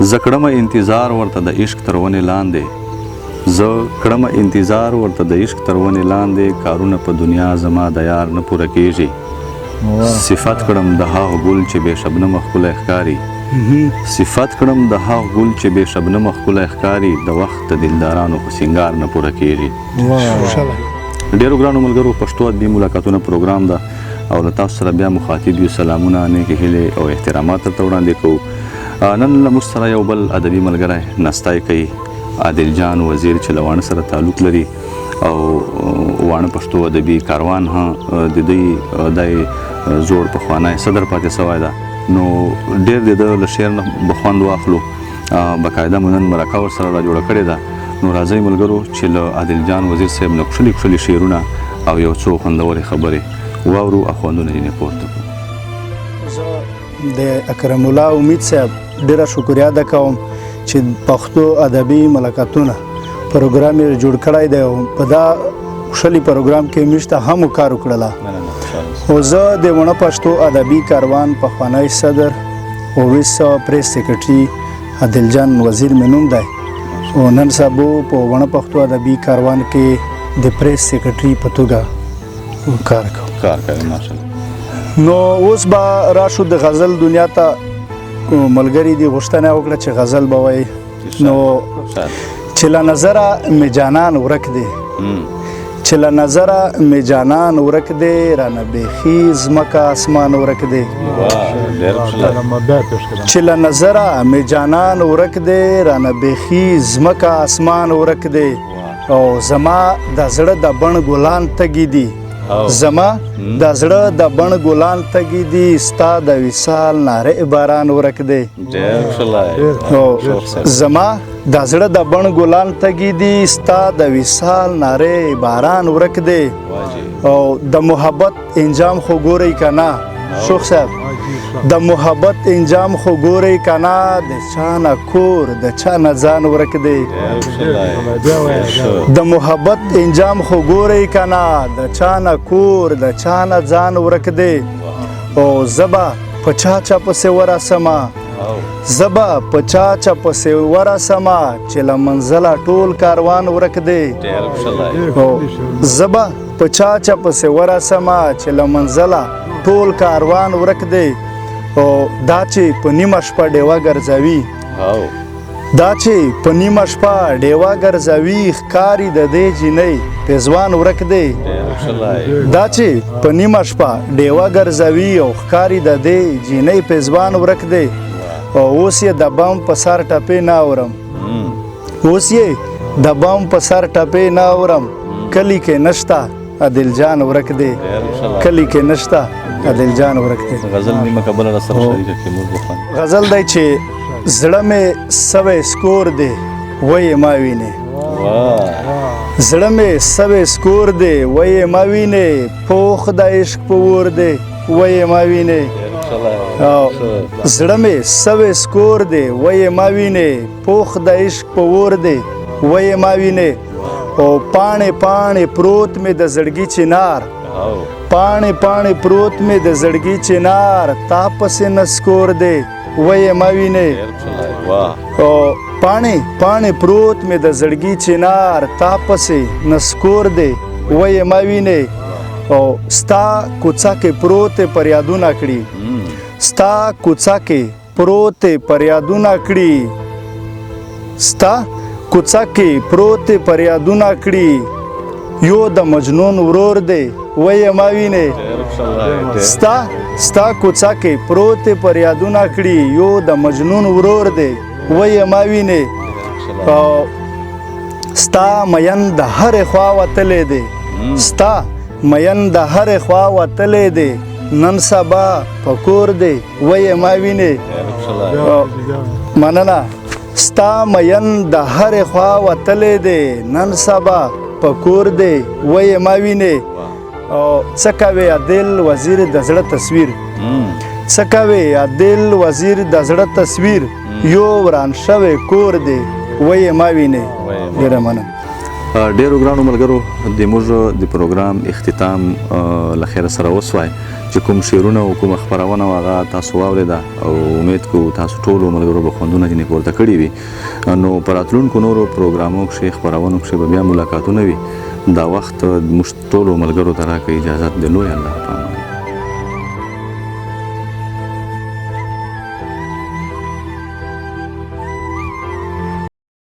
زه کړم انتظار ورته د عشق تر ونې لاندې زه کړم انتظار ورته د عشق تر ونې لاندې کارونه په دنیا زما د یار نه پوره کېږي صفت کړم د هغه ګل چې بې شبنمه ښکلی ښکاري صفت کړم د هغه ګل چې بې شبنمه ښکلی ښکاري د وخت د دلدارانو په سینګار نه پوره کېږي ډېرو ګرانو ملګرو پښتو ادبي ملاقاتونه پروګرام ده او له تاسو سره بیا مخاطب یو سلامونه نیکې هیلې او احترامات درته وړاندې کوو نن له موږ سره یو بل ادبي ملګری ناستی کوي عادل جان وزیر چې له واڼه سره تعلق لري او واڼه پښتو ادبي کاروان د دوی دای زوړ پخوانی صدر پاتې سوی ده نو ډېر د ده له شعر نه به خوند واخلو باقاعده مو نن مرکه ورسره را جوړه کړې ده نو راځئ ملګرو چې له عادل جان وزیر صاحب نه کښلي کښلي شعرونه او یو څو خوندورې خبرې واورو او خوندونه ځینې پورته کړو. زه د اکرم الله امید صاحب ډېره شکریه ادا کوم چې پښتو ادبي ملاقاتونه پروګرام یې جوړ کړی دی او په دا ښکلي پروګرام کې موږ ته هم کار وکړله او زه د واڼه پښتو ادبي کاروان پخوانی صدر او ویس پریس سیکرټري عادل جان وزیر مې نوم دی او نن سبا په واڼه پښتو ادبي کاروان کې د پریس سیکرټري په توګه کار کوم نو اوس به راشو د غزل دنیا ته ملګري دي غوښتنه وکړه چې غزل به وایي نو چې له نظره مې جانان ورک دی چې له نظره مې جانان ورک دی رانه بیخي ځمکه اسمان ورک دی چې له نظره مې جانان ورک دی رانه بیخي ځمکه اسمان ورک دی او زما د زړه د بڼ ګلان تږي دي زما د زړه د بڼ ګلان تږي دي ستا د وصال نارې باران ورک دی زما د زړه د بڼ ګلان تږي دي ستا د وصال نارې باران ورک دی او د محبت انجام خو ګورئ که نه شوخ صاحب د محبت انجام خو ګورئ که نه د چا نه کور د چا نه ځان ورک دی د محبت انجام خو ګورئ که نه د چا نه کور د چا نه ځان ورک دی او زه به په چا چا پسې ورسمه زه به په چا چا پسې ورسمه چې له منزله ټول کاروان ورک دی زه به په چا چا پسې ورسمه چې له منزله ټول کاروان ورک دی او دا چې په نیمه شپه ډیوه ګرځوي دا چې په نیمه شپه ډیوه ګرځوي ښکاري د دې جینۍ پېزوان ورک دی دا چې په نیمه شپه ډیوه ګرځوي او ښکاري د دې جینۍ پېزوان ورک دی او اوس یې د بم په سر ټپې نه اورم اوس یې د بم په سر ټپې نه اورم کلي کې نشته عادل جان ورک دی کلي کې نشته عادل جان ورک دی غزل نیمه کبله را سره شریکه کې موږ بخوان غزل دی چې زړه مې سوی سکور دی ویې ما وینې زړه مې سوی سکور دی ویې ما وینې پوخ د عشق په اور دی ویې ما وینې زړه مې سوی سکور دی ویې ما وینې پوخ د عشق په اور دی ویې ما وینې او پاڼې پاڼې پروت مې د زړګي چنار پاڼې پاڼې پروت مې د زړګي چنار تا پسې نسکور دی ویې ما وینې او پاڼې پاڼې پروت مې د زړګي چنار تا پسې نسکور دی ویې ما وینې او ستا کوڅه کې پروت پر یادونه کړي ستا کوڅه کې پروت پر یادونه کړي ستا کوڅه کې پروت پر یادونه کړي یو د مجنون ورور دی ویې ما وینې ستا کوڅه کې پروت پر یادونه کړي یو د مجنون ورور دی ویې ما وینې او ستا مین د هرې خوا وتلی دی ستا مین د هرې خوا وتلی دی نن سبا په کور دی ویې ما وینې مننه ستا مین د هرې خوا وتلی دی نن سبا په کور دی ویې ما وینې او څه کوې عادل وزیر د زړه تصویر څه کوې عادل وزیر د زړه تصویر یو وران شوی کور دی ویې ما وینې ډېره مننه ډیرو ګرانو ملګرو د موږ د پروګرام اختتام له خیره سره وسوای چې کوم شعرونه او کوم خپرونه هغه تاسو واورېده او امید کوو تاسو ټولو ملګرو به خوندونه ځینې پورته کړي وي نو په راتلونکو نورو پروګرامو کښې خپرونو کښې به بیا ملاقاتونه وي دا وخت موږ ټولو ملګرو ته راکړئ اجازت د لوی الله په امان